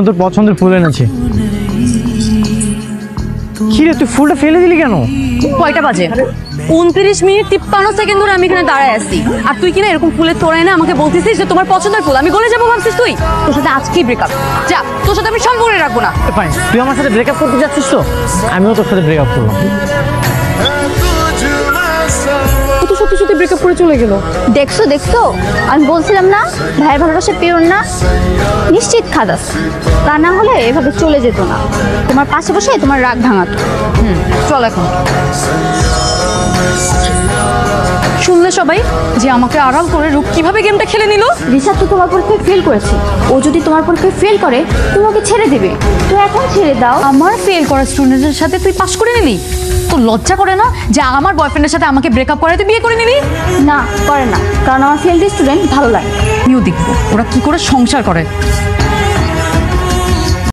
তোর পছন্দের ফুল এনেছি। কি রে, তুই ফুলটা ফেলে দিলি কেন? কয়টা বাজে? 29 মিনিট 53 সেকেন্ড ধরে আমি এখানে দাঁড়ায় আছি, আর তুই কিনা এরকম ফুলের তোড়া এনে আমাকে বলতেছিস যে তোমার পছন্দের ফুল। আমি গলে যাবো ভাবছিস তুই? তোর সাথে আজকেই ব্রেকআপ। যা, তোর সাথে আমি সম্পর্ক রাখবো না। ফাইন, তুই আমার সাথে ব্রেকআপ করতে যাচ্ছিস তো আমিও তোর সাথে ব্রেকআপ করলাম। তো সত্যি সত্যি ব্রেকআপ করে চলে গেল। দেখছো দেখছো, আমি বলছিলাম না ভাইয়ের ভালোবাসা পিওর না, নিশ্চিত খাদাস। তা না হলে এভাবে চলে যেত না, তোমার পাশে বসে তোমার রাগ ভাঙাতো। চল এখন। শুনলে সবাই যে আমাকে আড়াল করে রূপ কিভাবে গেমটা খেলে নিল? রিসার্চ তো তোমার পরীক্ষায় ফেল করেছে, ও যদি তোমার পরীক্ষায় ফেল করে তোমাকে ছেড়ে দেবে, তো এখন ছেড়ে দাও। আমার ফেল করা স্টুডেন্টের সাথে তুই পাস করে নিলি? তো লজ্জা করে না যে আমার বয়ফ্রেন্ডের সাথে আমাকে ব্রেকআপ করে তুই বিয়ে করে নিলি? না করে না, কারণ আমার ফেল স্টুডেন্ট ভালো লাগে। আমিও দেখবো ওরা কি করে সংসার করে।